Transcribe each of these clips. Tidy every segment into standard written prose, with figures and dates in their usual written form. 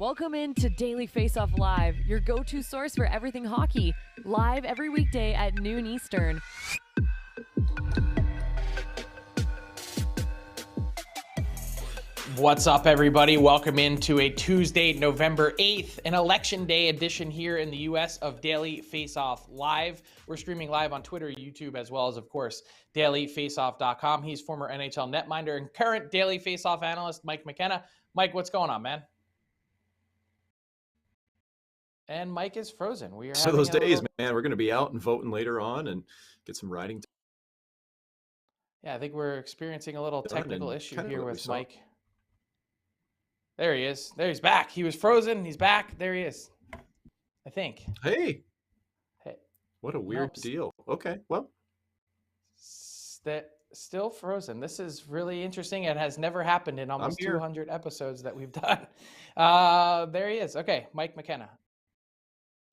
Welcome in to Daily Faceoff Live, your go-to source for everything hockey. Live every weekday at noon Eastern. What's up, everybody? Welcome into a Tuesday, November 8th, an election day edition here in the U.S. of Daily Faceoff Live. We're streaming live on Twitter, YouTube, as well as, of course, dailyfaceoff.com. He's former NHL netminder and current Daily Faceoff analyst, Mike McKenna. Mike, what's going on, man? And Mike is frozen. We are so those days, man. We're going to be out and voting later on and get some riding. Yeah, I think we're experiencing a little technical issue here with Mike. There he is. There he's back. He was frozen. He's back. There he is. I think. Hey. What a weird deal. Okay, well. Still frozen. This is really interesting. It has never happened in almost 200 episodes that we've done. There he is. Okay, Mike McKenna.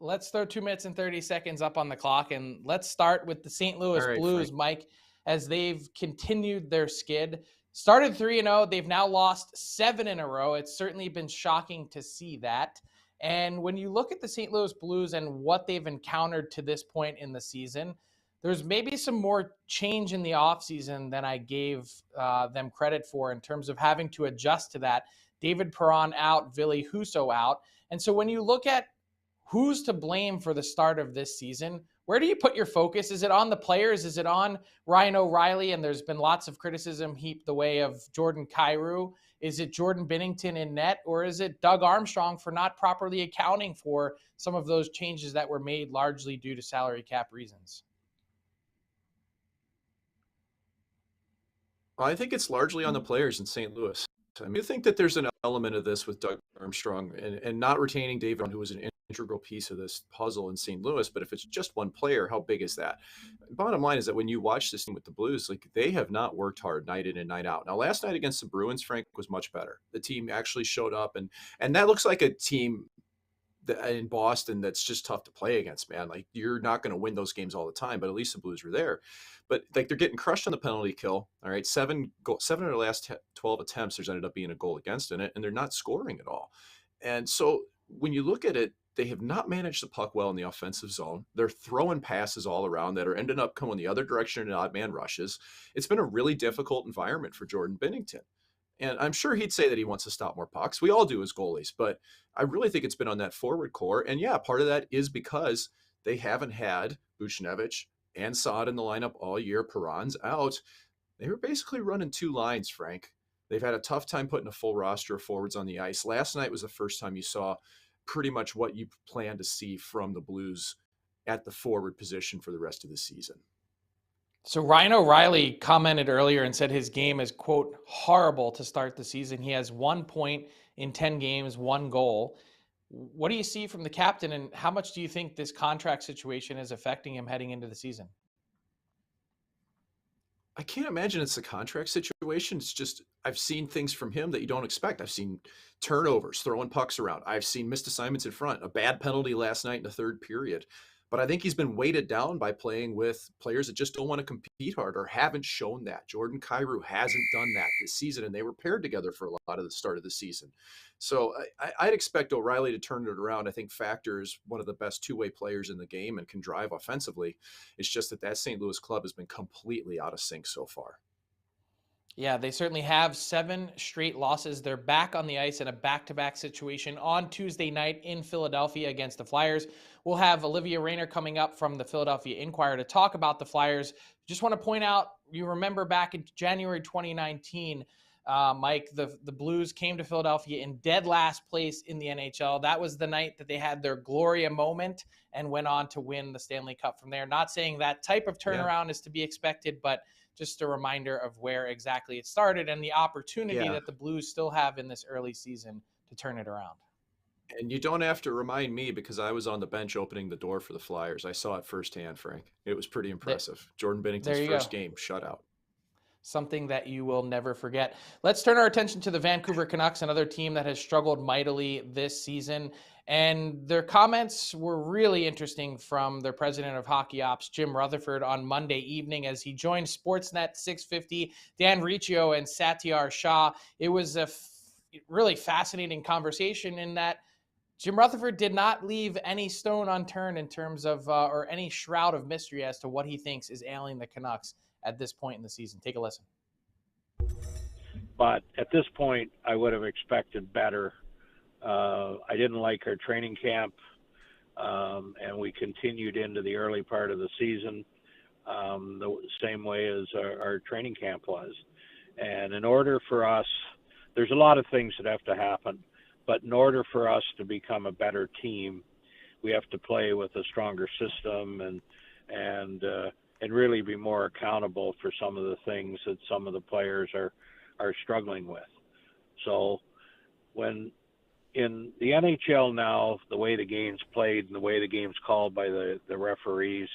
Let's throw 2 minutes and 30 seconds up on the clock, and let's start with the St. Louis Blues, Frank. Mike, as they've continued their skid. Started 3-0. They've now lost 7 in a row. It's certainly been shocking to see that. And when you look at the St. Louis Blues and what they've encountered to this point in the season, there's maybe some more change in the offseason than I gave them credit for in terms of having to adjust to that. David Perron out, Ville Husso out. And so when you look at who's to blame for the start of this season, where do you put your focus? Is it on the players? Is it on Ryan O'Reilly? And there's been lots of criticism heaped the way of Jordan Kyrou. Is it Jordan Binnington in net? Or is it Doug Armstrong for not properly accounting for some of those changes that were made largely due to salary cap reasons? I think it's largely on the players in St. Louis. I mean, I think that there's an element of this with Doug Armstrong and not retaining David, who was an integral piece of this puzzle in St. Louis. But if it's just one player, how big is that? Bottom line is that when you watch this team with the Blues, like, they have not worked hard night in and night out. Now, last night against the Bruins, Frank, was much better. The team actually showed up, and that looks like a team in Boston that's just tough to play against, man. Like, you're not going to win those games all the time, but at least the Blues were there. But like, they're getting crushed on the penalty kill. All right, 7 of their last 12 attempts, there's ended up being a goal against in it, and they're not scoring at all. And so when you look at it, they have not managed the puck well in the offensive zone. They're throwing passes all around that are ending up coming the other direction in odd man rushes. It's been a really difficult environment for Jordan Binnington. And I'm sure he'd say that he wants to stop more pucks. We all do as goalies, but I really think it's been on that forward core. And yeah, part of that is because they haven't had Buchnevich and Saad in the lineup all year. Perron's out. They were basically running 2 lines, Frank. They've had a tough time putting a full roster of forwards on the ice. Last night was the first time you saw pretty much what you plan to see from the Blues at the forward position for the rest of the season. So Ryan O'Reilly commented earlier and said his game is, quote, horrible to start the season. He has 1 point in 10 games, 1 goal. What do you see from the captain, and how much do you think this contract situation is affecting him heading into the season? I can't imagine it's a contract situation. It's just, I've seen things from him that you don't expect. I've seen turnovers, throwing pucks around. I've seen missed assignments in front, a bad penalty last night in the third period. But I think he's been weighted down by playing with players that just don't want to compete hard or haven't shown that. Jordan Kyrou hasn't done that this season, and they were paired together for a lot of the start of the season. So I'd expect O'Reilly to turn it around. I think Factor is one of the best two-way players in the game and can drive offensively. It's just that St. Louis club has been completely out of sync so far. Yeah, they certainly have 7 straight losses. They're back on the ice in a back-to-back situation on Tuesday night in Philadelphia against the Flyers. We'll have Olivia Reiner coming up from the Philadelphia Inquirer to talk about the Flyers. Just want to point out, you remember back in January 2019, Mike, the Blues came to Philadelphia in dead last place in the NHL. That was the night that they had their Gloria moment and went on to win the Stanley Cup from there. Not saying that type of turnaround is to be expected, but just a reminder of where exactly it started and the opportunity that the Blues still have in this early season to turn it around. And you don't have to remind me, because I was on the bench opening the door for the Flyers. I saw it firsthand, Frank. It was pretty impressive. Jordan Binnington's first game shutout. Something that you will never forget. Let's turn our attention to the Vancouver Canucks, another team that has struggled mightily this season. And their comments were really interesting from their president of hockey ops, Jim Rutherford, on Monday evening as he joined Sportsnet 650, Dan Riccio and Satyar Shah. It was a really fascinating conversation in that Jim Rutherford did not leave any stone unturned in terms of, or any shroud of mystery as to what he thinks is ailing the Canucks at this point in the season. Take a listen. But at this point, I would have expected better. I didn't like our training camp, and we continued into the early part of the season the same way as our training camp was. And in order for us, there's a lot of things that have to happen, but in order for us to become a better team, we have to play with a stronger system and really be more accountable for some of the things that some of the players are struggling with. So when in the NHL now, the way the game's played and the way the game's called by the referees,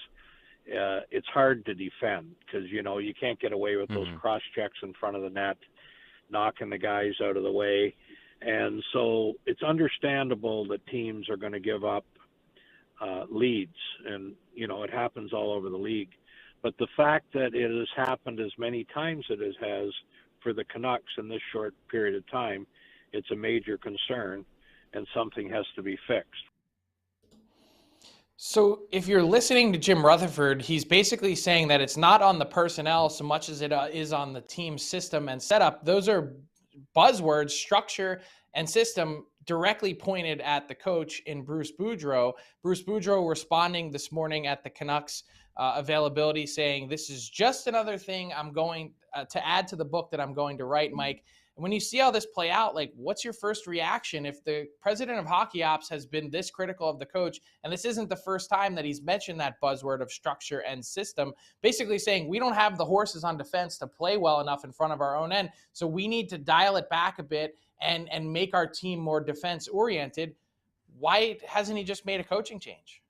it's hard to defend because, you can't get away with those cross checks in front of the net, knocking the guys out of the way. And so it's understandable that teams are going to give up leads. And, it happens all over the league. But the fact that it has happened as many times as it has for the Canucks in this short period of time, it's a major concern and something has to be fixed. So if you're listening to Jim Rutherford, he's basically saying that it's not on the personnel so much as it is on the team system and setup. Those are buzzwords, structure and system, directly pointed at the coach in Bruce Boudreau. Bruce Boudreau responding this morning at the Canucks availability saying, this is just another thing I'm going to add to the book that I'm going to write, Mike. And when you see all this play out, what's your first reaction if the president of hockey ops has been this critical of the coach? And this isn't the first time that he's mentioned that buzzword of structure and system, basically saying we don't have the horses on defense to play well enough in front of our own end. So we need to dial it back a bit and make our team more defense oriented. Why hasn't he just made a coaching change?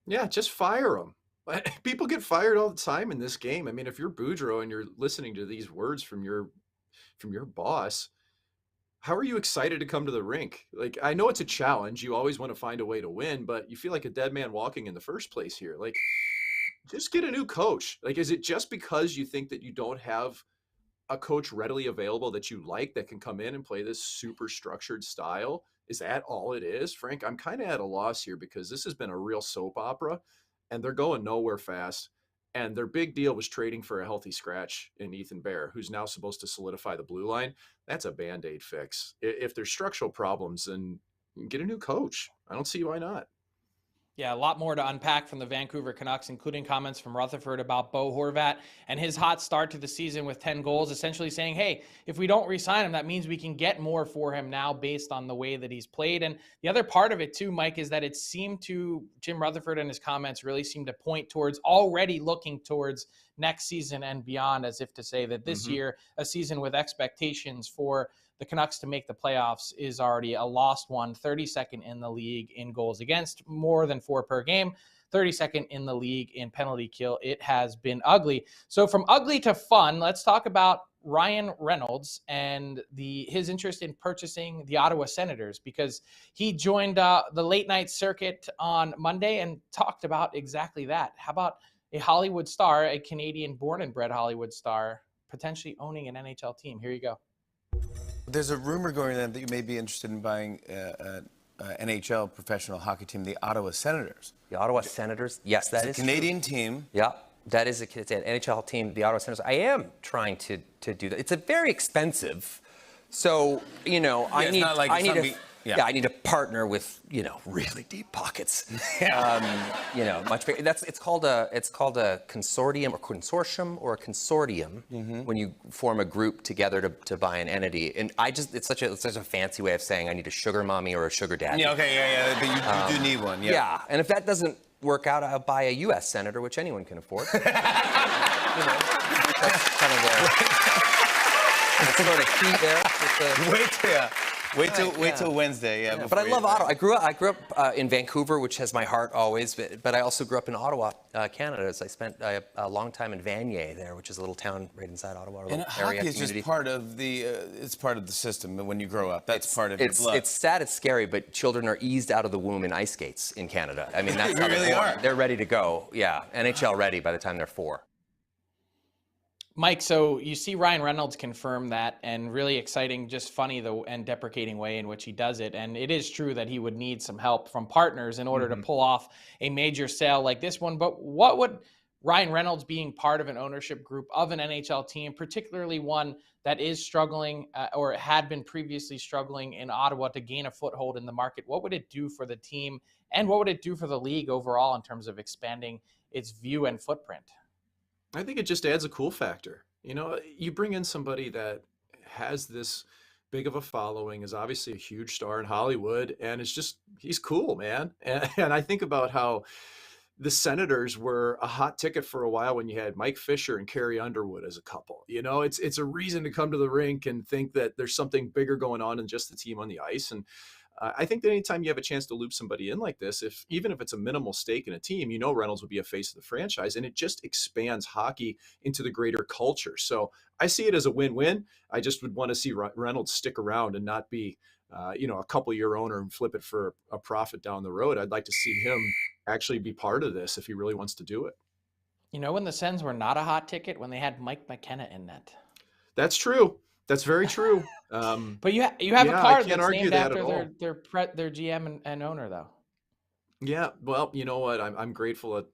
Yeah, just fire him. People get fired all the time in this game. I mean, if you're Boudreau and you're listening to these words from your boss, how are you excited to come to the rink? I know it's a challenge. You always want to find a way to win, but you feel like a dead man walking in the first place here. Just get a new coach. Is it just because you think that you don't have a coach readily available that you like that can come in and play this super structured style? Is that all it is? Frank, I'm kind of at a loss here because this has been a real soap opera and they're going nowhere fast. And their big deal was trading for a healthy scratch in Ethan Bear, who's now supposed to solidify the blue line. That's a Band-Aid fix. If there's structural problems, then get a new coach. I don't see why not. Yeah, a lot more to unpack from the Vancouver Canucks, including comments from Rutherford about Bo Horvat and his hot start to the season with 10 goals, essentially saying, hey, if we don't re-sign him, that means we can get more for him now based on the way that he's played. And the other part of it too, Mike, is that it seemed to, Jim Rutherford and his comments really seemed to point towards already looking towards next season and beyond, as if to say that this year, a season with expectations for the Canucks to make the playoffs is already a lost one. 32nd in the league in goals against, more than 4 per game. 32nd in the league in penalty kill. It has been ugly. So from ugly to fun, let's talk about Ryan Reynolds and his interest in purchasing the Ottawa Senators, because he joined the late night circuit on Monday and talked about exactly that. How about a Hollywood star, a Canadian born and bred Hollywood star, potentially owning an NHL team? Here you go. There's a rumor going on that you may be interested in buying an NHL professional hockey team, the Ottawa Senators. The Ottawa Senators? Yes, that is a Canadian team. Yeah, that is it's an NHL team, the Ottawa Senators. I am trying to do that. It's a very expensive. So, I need to partner with, really deep pockets. Much bigger. It's called a consortium or a consortium when you form a group together to buy an entity. And it's such a fancy way of saying I need a sugar mommy or a sugar daddy. Yeah, okay, but you do need one. Yeah, and if that doesn't work out, I'll buy a U.S. senator, which anyone can afford. That's kind of the sort of key there. Wait till Wednesday. Yeah, but I love Ottawa. I grew up in Vancouver, which has my heart always. But I also grew up in Ottawa, Canada. So I spent a long time in Vanier there, which is a little town right inside Ottawa. And hockey is just part of it's part of the system. When you grow up, that's part of your blood. It's sad, it's scary, but children are eased out of the womb in ice skates in Canada. I mean, that's how they really are. They're ready to go. Yeah, NHL ready by the time they're 4. Mike, so you see Ryan Reynolds confirm that, and really exciting, just funny and deprecating way in which he does it. And it is true that he would need some help from partners in order to pull off a major sale like this one. But what would Ryan Reynolds being part of an ownership group of an NHL team, particularly one that is struggling or had been previously struggling in Ottawa, to gain a foothold in the market, what would it do for the team, and what would it do for the league overall in terms of expanding its view and footprint? I think it just adds a cool factor. You know, you bring in somebody that has this big of a following, is obviously a huge star in Hollywood, and it's just, he's cool, man. And I think about how the Senators were a hot ticket for a while when you had Mike Fisher and Carrie Underwood as a couple. You know, it's a reason to come to the rink and think that there's something bigger going on than just the team on the ice. And I think that anytime you have a chance to loop somebody in like this, even if it's a minimal stake in a team, you know Reynolds would be a face of the franchise, and it just expands hockey into the greater culture. So I see it as a win-win. I just would want to see Reynolds stick around and not be, a couple-year owner and flip it for a profit down the road. I'd like to see him actually be part of this if he really wants to do it. You know when the Sens were not a hot ticket? When they had Mike McKenna in net. That's true. That's very true. But you have a card that's named after their GM and owner, though. Yeah, well, you know what? I'm grateful that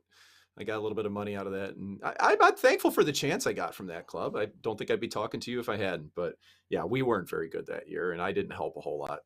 I got a little bit of money out of that, and I'm thankful for the chance I got from that club. I don't think I'd be talking to you if I hadn't. But yeah, we weren't very good that year, and I didn't help a whole lot.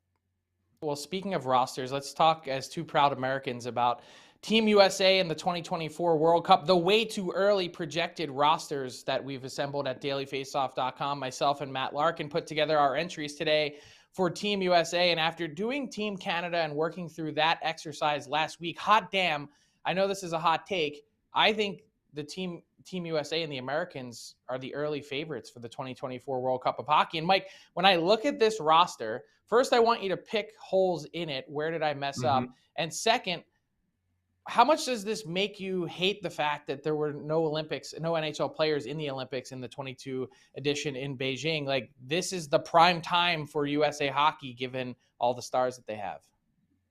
Well, speaking of rosters, let's talk as two proud Americans about Team USA and the 2024 World Cup, the way too early projected rosters that we've assembled at dailyfaceoff.com. Myself and Matt Larkin put together our entries today for Team USA. And after doing Team Canada and working through that exercise last week, hot damn, I know this is a hot take. I think the Team USA and the Americans are the early favorites for the 2024 World Cup of Hockey. And Mike, when I look at this roster, first, I want you to pick holes in it. Where did I mess up? And second, how much does this make you hate the fact that there were no NHL players in the Olympics in the 22 edition in Beijing? Like, this is the prime time for USA hockey, given all the stars that they have.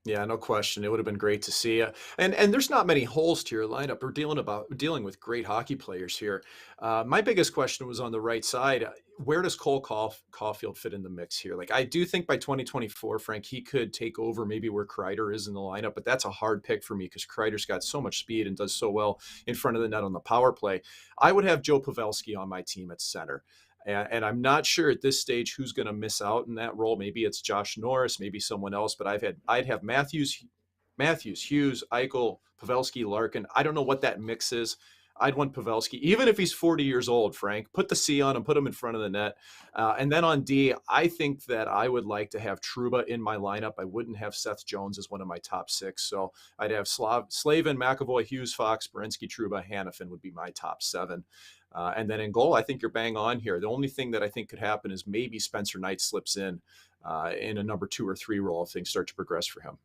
Yeah, no question. It would have been great to see. And there's not many holes to your lineup. We're dealing with great hockey players here. My biggest question was on the right side. Where does Cole Caulfield fit in the mix here? Like, I do think by 2024, Frank, he could take over maybe where Kreider is in the lineup, but that's a hard pick for me because Kreider's got so much speed and does so well in front of the net on the power play. I would have Joe Pavelski on my team at center. And I'm not sure at this stage who's going to miss out in that role. Maybe it's Josh Norris, maybe someone else, but I'd have Matthews, Hughes, Eichel, Pavelski, Larkin. I don't know what that mix is. I'd want Pavelski, even if he's 40 years old, Frank, put the C on him, put him in front of the net. And then on D, I think that I would like to have Trouba in my lineup. I wouldn't have Seth Jones as one of my top six. So I'd have Slavin, McAvoy, Hughes, Fox, Berensky, Trouba, Hanifin would be my top seven. And then in goal, I think you're bang on here. The only thing that I think could happen is maybe Spencer Knight slips in a number 2 or 3 role if things start to progress for him.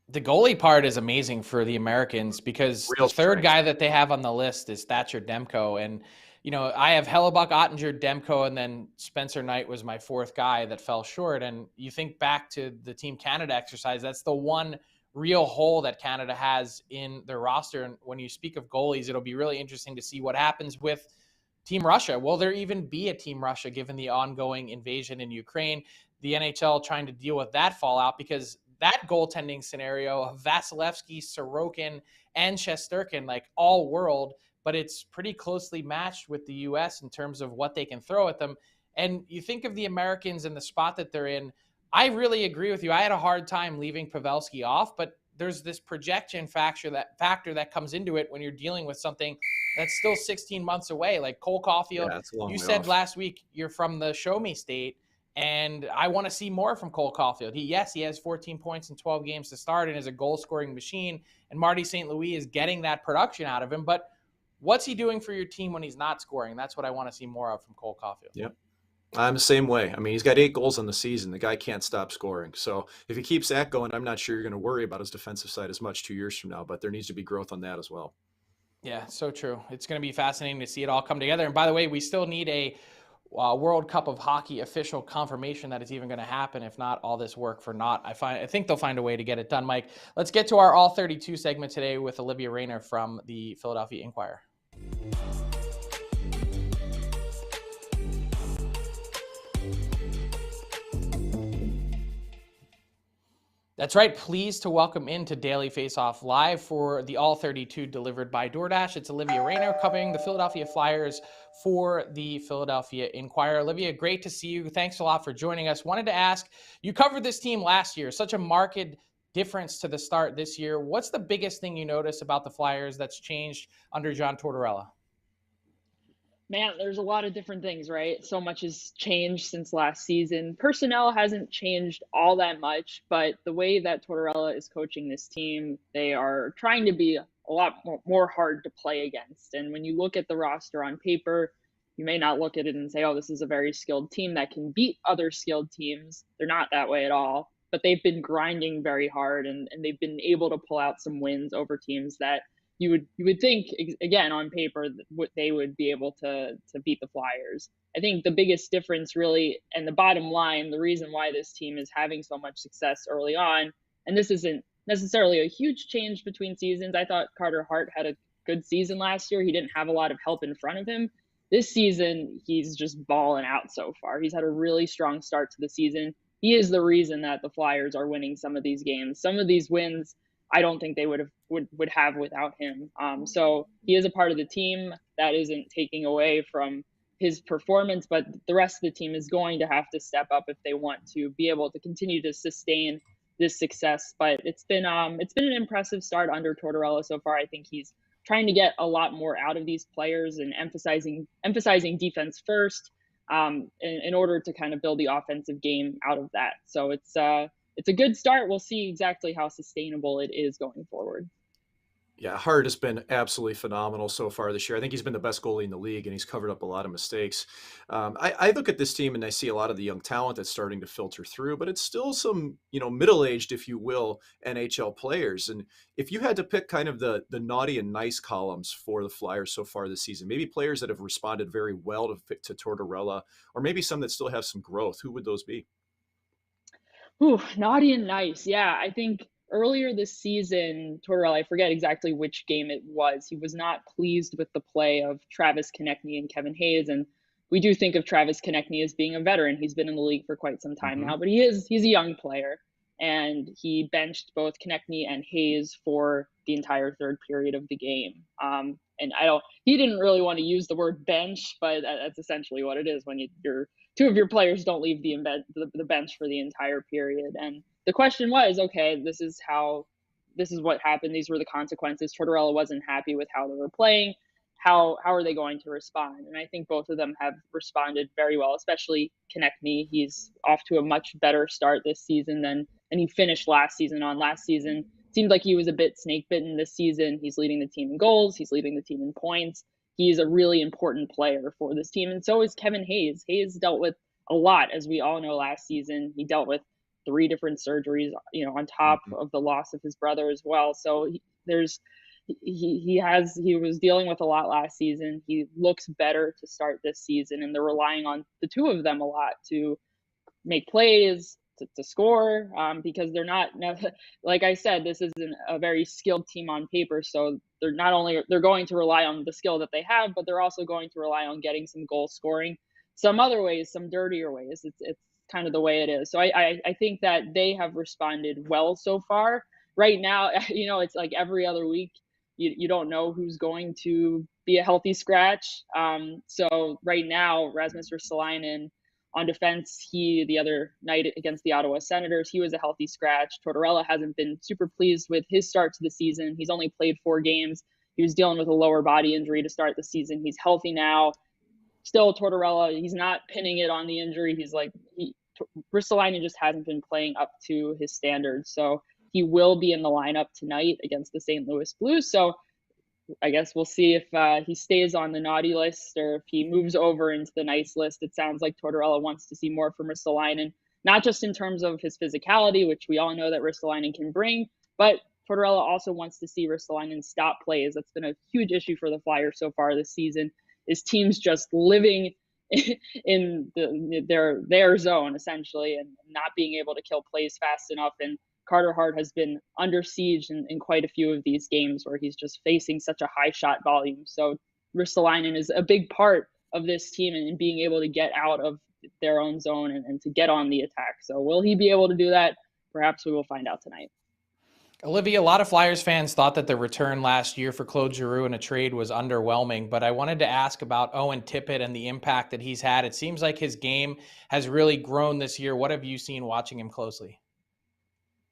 The goalie part is amazing for the Americans because the third guy that they have on the list is Thatcher Demko. And, you know, I have Hellebuck, Ottinger, Demko, and then Spencer Knight was my fourth guy that fell short. And you think back to the Team Canada exercise, that's the one real hole that Canada has in their roster. And when you speak of goalies, it'll be really interesting to see what happens with Team Russia. Will there even be a Team Russia given the ongoing invasion in Ukraine? The NHL trying to deal with that fallout, because that goaltending scenario of Vasilevsky, Sorokin, and Shesterkin, like all world, but it's pretty closely matched with the U.S. in terms of what they can throw at them. And you think of the Americans and the spot that they're in. I really agree with you. I had a hard time leaving Pavelski off, but there's this projection factor that comes into it when you're dealing with something that's still 16 months away. Like Cole Caulfield, you said last week you're from the show me state, and I want to see more from Cole Caulfield. He has 14 points in 12 games to start and is a goal-scoring machine, and Marty St. Louis is getting that production out of him. But what's he doing for your team when he's not scoring? That's what I want to see more of from Cole Caulfield. Yep. I'm the same way. I mean, he's got 8 goals on the season. The guy can't stop scoring. So if he keeps that going, I'm not sure you're going to worry about his defensive side as much 2 years from now, but there needs to be growth on that as well. Yeah, so true. It's going to be fascinating to see it all come together. And by the way, we still need a World Cup of Hockey official confirmation that it's even going to happen. If not, all this work for naught. I think they'll find a way to get it done, Mike. Let's get to our All 32 segment today with Olivia Reiner from the Philadelphia Inquirer. That's right. Pleased to welcome into Daily Faceoff live for the All 32 delivered by DoorDash. It's Olivia Reiner covering the Philadelphia Flyers for the Philadelphia Inquirer. Olivia, great to see you. Thanks a lot for joining us. Wanted to ask, you covered this team last year, such a marked difference to the start this year. What's the biggest thing you notice about the Flyers that's changed under John Tortorella? Man, there's a lot of different things, right? So much has changed since last season. Personnel hasn't changed all that much, but the way that Tortorella is coaching this team, they are trying to be a lot more hard to play against. And when you look at the roster on paper, you may not look at it and say, oh, this is a very skilled team that can beat other skilled teams. They're not that way at all, but they've been grinding very hard, and they've been able to pull out some wins over teams that you would think, again, on paper, they would be able to beat the Flyers. I think the biggest difference really, and the bottom line, the reason why this team is having so much success early on, and this isn't necessarily a huge change between seasons. I thought Carter Hart had a good season last year. He didn't have a lot of help in front of him. This season, he's just balling out so far. He's had a really strong start to the season. He is the reason that the Flyers are winning some of these games. Some of these wins, I don't think they would have without him. So he is a part of the team. That isn't taking away from his performance, but the rest of the team is going to have to step up if they want to be able to continue to sustain this success. But it's been an impressive start under Tortorella so far. I think he's trying to get a lot more out of these players and emphasizing defense first, in order to kind of build the offensive game out of that. So it's a good start. We'll see exactly how sustainable it is going forward. Yeah, Hart has been absolutely phenomenal so far this year. I think he's been the best goalie in the league, and he's covered up a lot of mistakes. I look at this team and I see a lot of the young talent that's starting to filter through, but it's still some, middle-aged, if you will, NHL players. And if you had to pick kind of the naughty and nice columns for the Flyers so far this season, maybe players that have responded very well to Tortorella, or maybe some that still have some growth, who would those be? Ooh, naughty and nice. Yeah, I think earlier this season, Tortorella, I forget exactly which game it was, he was not pleased with the play of Travis Konechny and Kevin Hayes. And we do think of Travis Konechny as being a veteran. He's been in the league for quite some time now, but he's a young player. And he benched both Konechny and Hayes for the entire third period of the game. And he didn't really want to use the word bench, but that's essentially what it is when two of your players don't leave the bench for the entire period. And the question was, okay, this is what happened. These were the consequences. Tortorella wasn't happy with how they were playing. How are they going to respond? And I think both of them have responded very well, especially Konechny. He's off to a much better start this season than he finished last season on. Last season seemed like he was a bit snake bitten. This season, he's leading the team in goals. He's leading the team in points. He's a really important player for this team. And so is Kevin Hayes. Hayes dealt with a lot, as we all know, last season. He dealt with 3 different surgeries, on top of the loss of his brother as well. So he was dealing with a lot last season. He looks better to start this season, and they're relying on the two of them a lot to make plays, to score, because they're not, like I said, this isn't a very skilled team on paper. So they're going to rely on the skill that they have, but they're also going to rely on getting some goal scoring, some other ways, some dirtier ways. It's kind of the way it is. So I think that they have responded well so far. Right now, it's like every other week, you don't know who's going to be a healthy scratch. So right now, Rasmus Ristolainen on defense, the other night against the Ottawa Senators, he was a healthy scratch. Tortorella hasn't been super pleased with his start to the season. He's only played 4 games. He was dealing with a lower body injury to start the season. He's healthy now. Still, Tortorella, he's not pinning it on the injury. Ristolainen just hasn't been playing up to his standards. So he will be in the lineup tonight against the St. Louis Blues. So I guess we'll see if he stays on the naughty list or if he moves over into the nice list. It sounds like Tortorella wants to see more from Ristolainen, not just in terms of his physicality, which we all know that Ristolainen can bring, but Tortorella also wants to see Ristolainen stop plays. That's been a huge issue for the Flyers so far this season, is teams just living in their zone, essentially, and not being able to kill plays fast enough. And Carter Hart has been under siege in quite a few of these games where he's just facing such a high shot volume. So Ristolainen is a big part of this team and being able to get out of their own zone and to get on the attack. So will he be able to do that? perhaps we will find out tonight. Olivia, a lot of Flyers fans thought that the return last year for Claude Giroux in a trade was underwhelming, but I wanted to ask about Owen Tippett and the impact that he's had. It seems like his game has really grown this year. What have you seen watching him closely?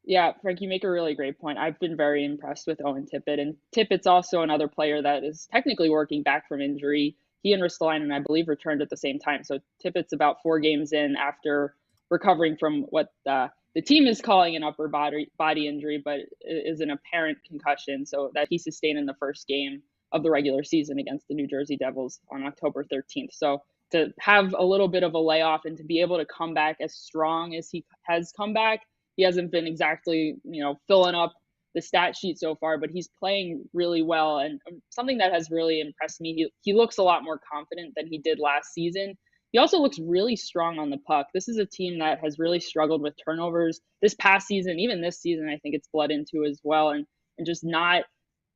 Yeah, Frank, you make a really great point. I've been very impressed with Owen Tippett, and Tippett's also another player that is technically working back from injury. He and Ristolainen, I believe, returned at the same time. So Tippett's about 4 games in after recovering from what the team is calling an upper body injury, but is an apparent concussion. So that he sustained in the first game of the regular season against the New Jersey Devils on October 13th. So to have a little bit of a layoff and to be able to come back as strong as he has come back, he hasn't been exactly, filling up the stat sheet so far, but he's playing really well. And something that has really impressed me, he looks a lot more confident than he did last season. He also looks really strong on the puck. This is a team that has really struggled with turnovers this past season. Even this season, I think it's bled into as well. And just not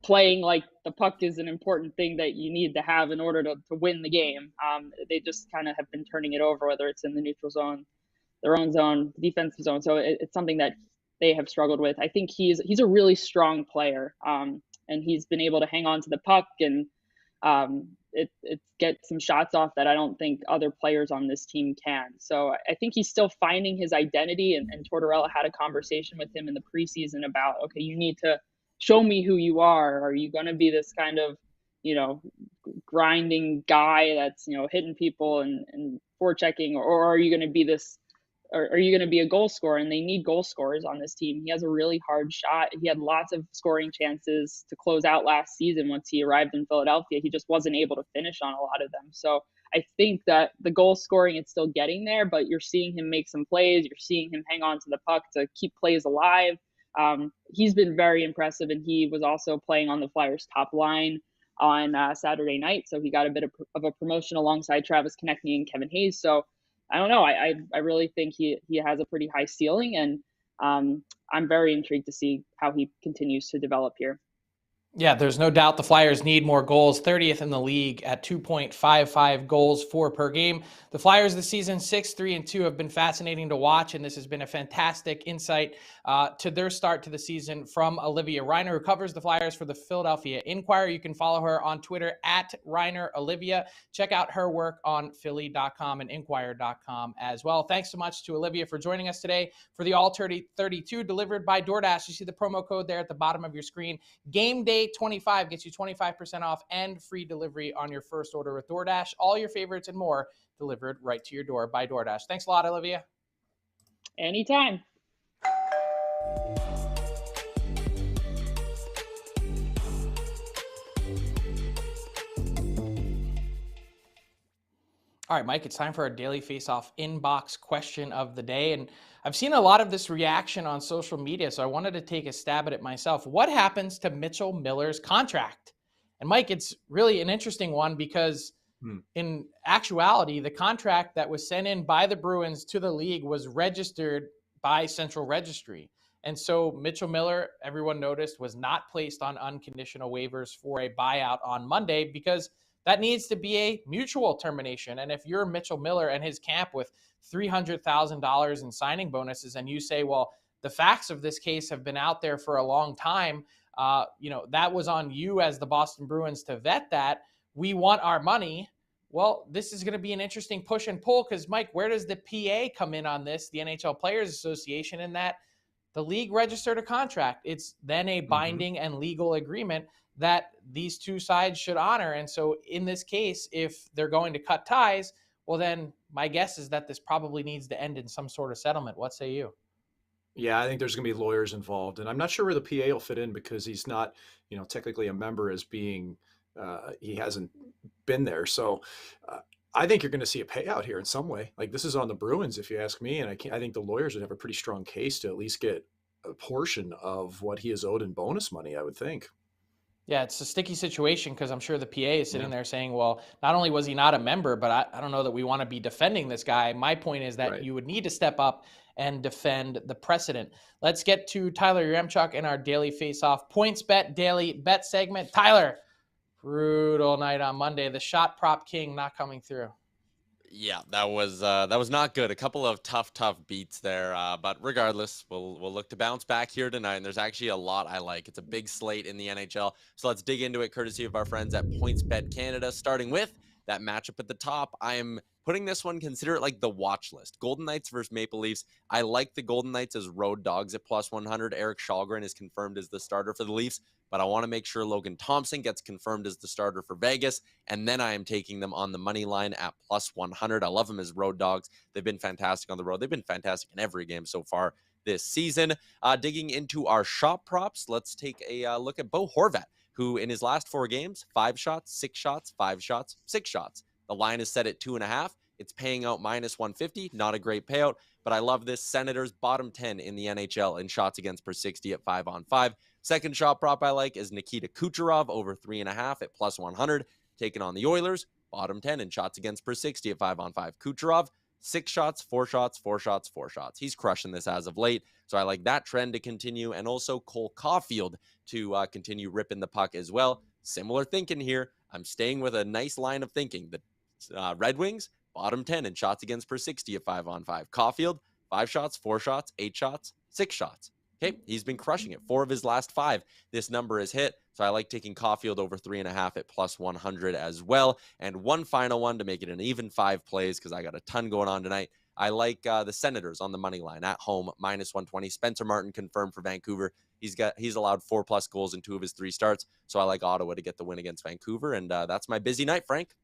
playing like the puck is an important thing that you need to have in order to win the game. They just kind of have been turning it over, whether it's in the neutral zone, their own zone, defensive zone. So it's something that they have struggled with. I think he's a really strong player, and he's been able to hang on to the puck and it get some shots off that I don't think other players on this team can. So I think he's still finding his identity, and Tortorella had a conversation with him in the preseason about, okay, you need to show me who you are. Are you going to be this kind of, grinding guy that's, hitting people and forechecking, or are you going to be this, or are you going to be a goal scorer? And they need goal scorers on this team. He has a really hard shot. He had lots of scoring chances to close out last season once he arrived in Philadelphia. He just wasn't able to finish on a lot of them. So I think that the goal scoring is still getting there, but you're seeing him make some plays. You're seeing him hang on to the puck to keep plays alive. He's been very impressive, and he was also playing on the Flyers' top line on Saturday night. So he got a bit of a promotion alongside Travis Konechny and Kevin Hayes. So I don't know. I really think he has a pretty high ceiling, and I'm very intrigued to see how he continues to develop here. Yeah, there's no doubt the Flyers need more goals. 30th in the league at 2.55 goals for per game. The Flyers this season, 6-3-2, have been fascinating to watch, and this has been a fantastic insight to their start to the season from Olivia Reiner, who covers the Flyers for the Philadelphia Inquirer. You can follow her on Twitter at ReinerOlivia. Check out her work on Philly.com and Inquirer.com as well. Thanks so much to Olivia for joining us today for the All 32 delivered by DoorDash. You see the promo code there at the bottom of your screen. Game Day 25 gets you 25% off and free delivery on your first order with DoorDash. All your favorites and more delivered right to your door by DoorDash. Thanks a lot, Olivia. Anytime. All right, Mike, it's time for our daily Faceoff inbox question of the day. And I've seen a lot of this reaction on social media, so I wanted to take a stab at it myself. What happens to Mitchell Miller's contract? And Mike, it's really an interesting one because in actuality, the contract that was sent in by the Bruins to the league was registered by Central Registry. And so Mitchell Miller, everyone noticed, was not placed on unconditional waivers for a buyout on Monday because that needs to be a mutual termination. And if you're Mitchell Miller and his camp with $300,000 in signing bonuses, and you say, well, the facts of this case have been out there for a long time, that was on you as the Boston Bruins to vet that. We want our money. Well, this is going to be an interesting push and pull because, Mike, where does the PA come in on this, the NHL Players Association, in that the league registered a contract? It's then a binding and legal agreement that these two sides should honor. And so in this case, if they're going to cut ties, well, then my guess is that this probably needs to end in some sort of settlement. What say you? Yeah, I think there's going to be lawyers involved. And I'm not sure where the PA will fit in because he's not, technically a member as being, he hasn't been there. So I think you're going to see a payout here in some way. Like, this is on the Bruins, if you ask me. And I think the lawyers would have a pretty strong case to at least get a portion of what he is owed in bonus money, I would think. Yeah, it's a sticky situation because I'm sure the PA is sitting there saying, well, not only was he not a member, but I don't know that we want to be defending this guy. My point is that you would need to step up and defend the precedent. Let's get to Tyler Yaremchuk in our daily face-off Pointsbet daily bet segment. Tyler, brutal night on Monday. The shot prop king not coming through. Yeah, that was not good. A couple of tough beats there. But regardless, we'll look to bounce back here tonight. And there's actually a lot I like. It's a big slate in the NHL. So let's dig into it, courtesy of our friends at Pointsbet Canada. Starting with that matchup at the top, I am putting this one, consider it like the watch list. Golden Knights versus Maple Leafs. I like the Golden Knights as road dogs at +100. Erik Källgren is confirmed as the starter for the Leafs, but I want to make sure Logan Thompson gets confirmed as the starter for Vegas, and then I am taking them on the money line at +100. I love them as road dogs. They've been fantastic on the road. They've been fantastic in every game so far this season. Digging into our shot props, let's take a look at Bo Horvat, who in his last 4 games, 5 shots, 6 shots, 5 shots, 6 shots. The line is set at 2.5. It's paying out -150. Not a great payout, but I love this. Senators bottom 10 in the NHL in shots against per 60 at 5-on-5. Second shot prop I like is Nikita Kucherov over 3.5 at +100. Taking on the Oilers, bottom 10 in shots against per 60 at 5-on-5. Kucherov, 6 shots, 4 shots, 4 shots, 4 shots. He's crushing this as of late, so I like that trend to continue, and also Cole Caulfield to continue ripping the puck as well. Similar thinking here. I'm staying with a nice line of thinking. The Red Wings, bottom 10 in shots against per 60 at 5-on-5. Caulfield, 5 shots, 4 shots, 8 shots, 6 shots. Okay, he's been crushing it. 4 of his last 5, this number is hit. So I like taking Caulfield over 3.5 at +100 as well. And one final one to make it an even 5 plays, because I got a ton going on tonight. I like the Senators on the money line at home, -120. Spencer Martin confirmed for Vancouver. He's allowed 4+ goals in 2 of his 3 starts. So I like Ottawa to get the win against Vancouver. And that's my busy night, Frank.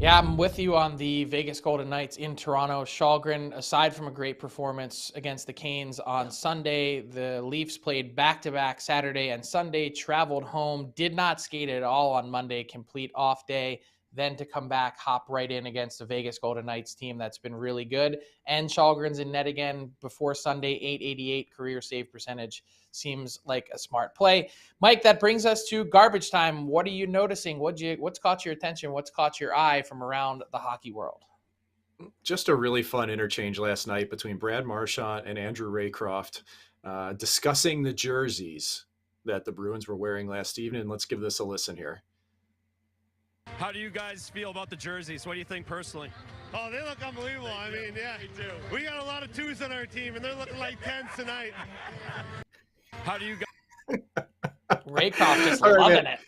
Yeah, I'm with you on the Vegas Golden Knights in Toronto. Källgren, aside from a great performance against the Canes on Sunday, the Leafs played back-to-back Saturday and Sunday, traveled home, did not skate at all on Monday, complete off day, then to come back, hop right in against the Vegas Golden Knights team that's been really good. And Källgren's in net again before Sunday, .888 career save percentage. Seems like a smart play. Mike, that brings us to garbage time. What are you noticing? What's caught your attention? What's caught your eye from around the hockey world? Just a really fun interchange last night between Brad Marchand and Andrew Raycroft discussing the jerseys that the Bruins were wearing last evening. Let's give this a listen here. How do you guys feel about the jerseys? What do you think personally? Oh, they look unbelievable. I mean, yeah, we got a lot of 2s on our team, and they're looking like 10s tonight. How do you guys? Raycroft just loving it.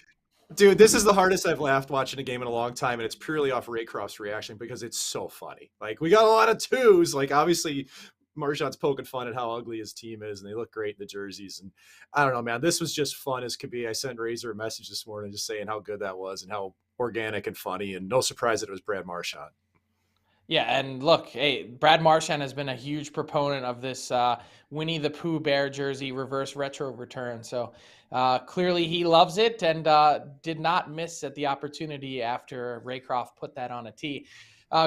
Dude, this is the hardest I've laughed watching a game in a long time, and it's purely off Raycroft's reaction because it's so funny. Like, we got a lot of 2s. Like, obviously, Marchand's poking fun at how ugly his team is, and they look great in the jerseys. And I don't know, man, this was just fun as could be. I sent Razor a message this morning just saying how good that was and how organic and funny, and no surprise that it was Brad Marchand. Yeah, and look, hey, Brad Marchand has been a huge proponent of this Winnie the Pooh Bear jersey reverse retro return. So clearly he loves it, and did not miss at the opportunity after Raycroft put that on a tee.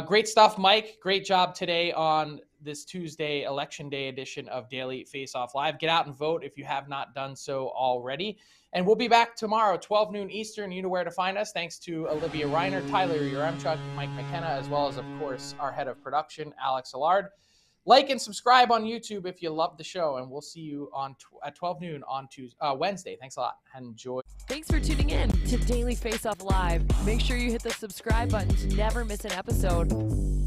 Great stuff, Mike. Great job today on this Tuesday Election Day edition of Daily Faceoff Live. Get out and vote if you have not done so already. And we'll be back tomorrow, 12 noon Eastern. You know where to find us. Thanks to Olivia Reiner, Tyler Yaremchuk, Mike McKenna, as well as, of course, our head of production, Alex Allard. Like and subscribe on YouTube if you love the show, and we'll see you at 12 noon on Wednesday. Thanks a lot, and enjoy. Thanks for tuning in to Daily Faceoff Live. Make sure you hit the subscribe button to never miss an episode.